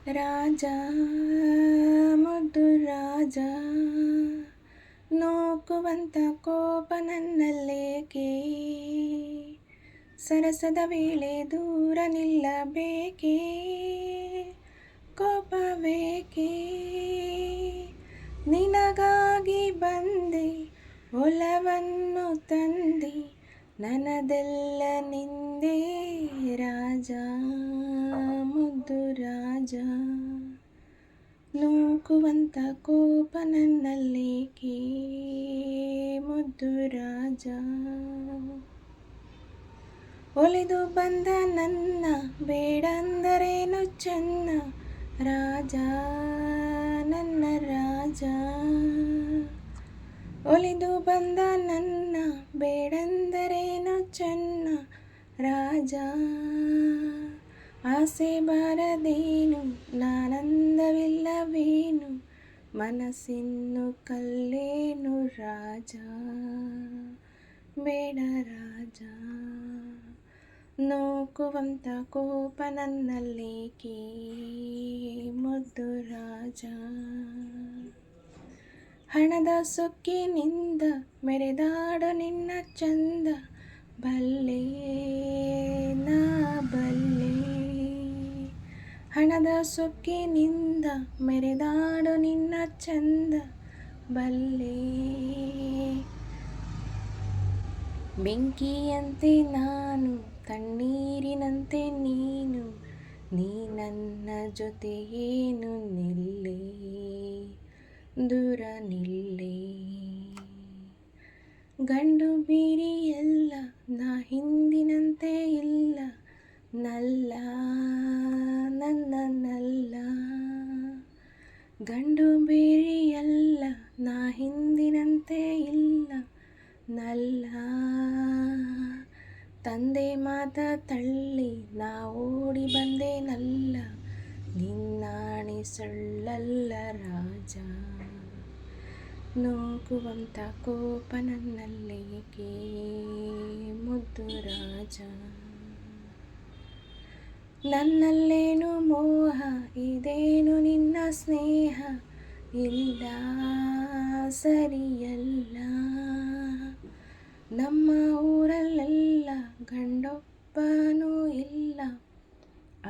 ರಾಜ ಮುದ್ದು ರಾಜ, ನೋಕುವಂತ ಕೋಪ ನನ್ನಲ್ಲೇಕೆ? ಸರಸದ ವೇಳೆ ದೂರ ನಿಲ್ಲಬೇಕೇ? ಕೋಪವೇಕೆ? ನಿನಗಾಗಿ ಬಂದೆ, ಒಲವನ್ನು ತಂದೆ, ನನ್ನದೆಲ್ಲ ನಿಂದೆ ರಾಜ ಮುದ್ದು ರಾಜ, ನೂಕುವಂತ ಕೋಪ ನನ್ನಲ್ಲೇಕೆ ಮುದ್ದು ರಾಜ. ಒಲಿದು ಬಂದ ನನ್ನ ಬೇಡಂದರೇನು ಚೆನ್ನ, ರಾಜ ನನ್ನ ರಾಜ. ಒಲಿದು ಬಂದ ನನ್ನ ಬೇಡಂದರೇನು ಚೆನ್ನ, ರಾಜ. ಆಸೆ ಬಾರದೇನು, ನಾನಂದವಿಲ್ಲವೇನು, ಮನಸ್ಸಿನ್ನು ಕಲ್ಲೇನು ರಾಜ, ಬೇಡ ರಾಜ. ನೋಕುವಂತ ಕೋಪ ನನ್ನಲ್ಲೇಕೆ ಮುದ್ದು ರಾಜ. ಹಣದ ಸೊಕ್ಕಿನಿಂದ ಮೆರೆದಾಡು ನಿನ್ನ ಚಂದ, ಬಲ್ಲೆ ನಾ ಬಲ್ಲೆ. ಹಣದ ಸೊಕ್ಕಿನಿಂದ ಮೆರೆದಾಡು ನಿನ್ನ ಚಂದ, ಬಲ್ಲೆ. ಬೆಂಕಿಯಂತೆ ನಾನು, ತಣ್ಣೀರಿನಂತೆ ನೀನು, ನೀ ನನ್ನ ಜೊತೆಗೇನು ನಿಲ್ಲೇ, ದೂರ ನಿಲ್ಲೇ. ಗಂಡು ಬೀರಿಯಲ್ಲ, ನಾ ಹಿಂದಿನಂತೆ ಇಲ್ಲ, ನಲ್ಲ ನನ್ನ ನಲ್ಲ. ಗಂಡು ಬೇರಿಯಲ್ಲ, ನಾ ಹಿಂದಿನಂತೆ ಇಲ್ಲ, ನಲ್ಲ. ತಂದೆ ಮಾತ ತಳ್ಳಿ ನಾ ಓಡಿ ಬಂದೇನಲ್ಲ, ನಿನ್ನಾಣೆ ಸುಳ್ಳಲ್ಲ ರಾಜ. ನೋಕುವಂತ ಕೋಪ ನನ್ನಲ್ಲೇಕೆ ಮುದ್ದು ರಾಜ. ನನ್ನಲ್ಲೇನು ಮೋಹ, ಇದೇನು ನಿನ್ನ ಸ್ನೇಹ, ಇಲ್ಲ ಸರಿಯಲ್ಲ. ನಮ್ಮ ಊರಲ್ಲೆಲ್ಲ ಗಂಡೊಬ್ಬನೂ ಇಲ್ಲ,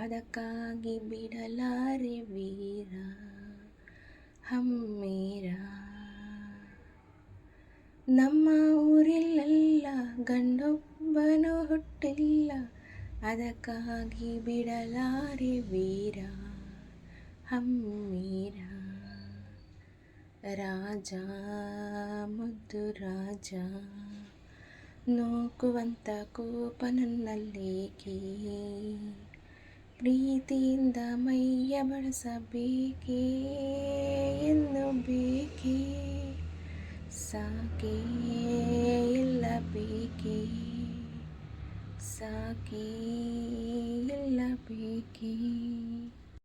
ಅದಕ್ಕಾಗಿ ಬಿಡಲಾರೆ ವೀರ ಹಮ್ಮೀರ. ನಮ್ಮ ಊರಲ್ಲೆಲ್ಲ ಗಂಡೊಬ್ಬನೂ ಹುಟ್ಟಿಲ್ಲ, ಅದಕ್ಕಾಗಿ ಬಿಡಲಾರೆ ವೀರ ಹಮ್ಮೀರ. ರಾಜ ಮುದ್ದು ರಾಜ, ನೋಕುವಂತ ಕೋಪ ನನ್ನಲ್ಲೇಕೆ? ಪ್ರೀತಿಯಿಂದ ಮೈಯ ಬಳಸಬೇಕೇ ಎಂದು ಬೇಕೇ, ಸಾಕೇ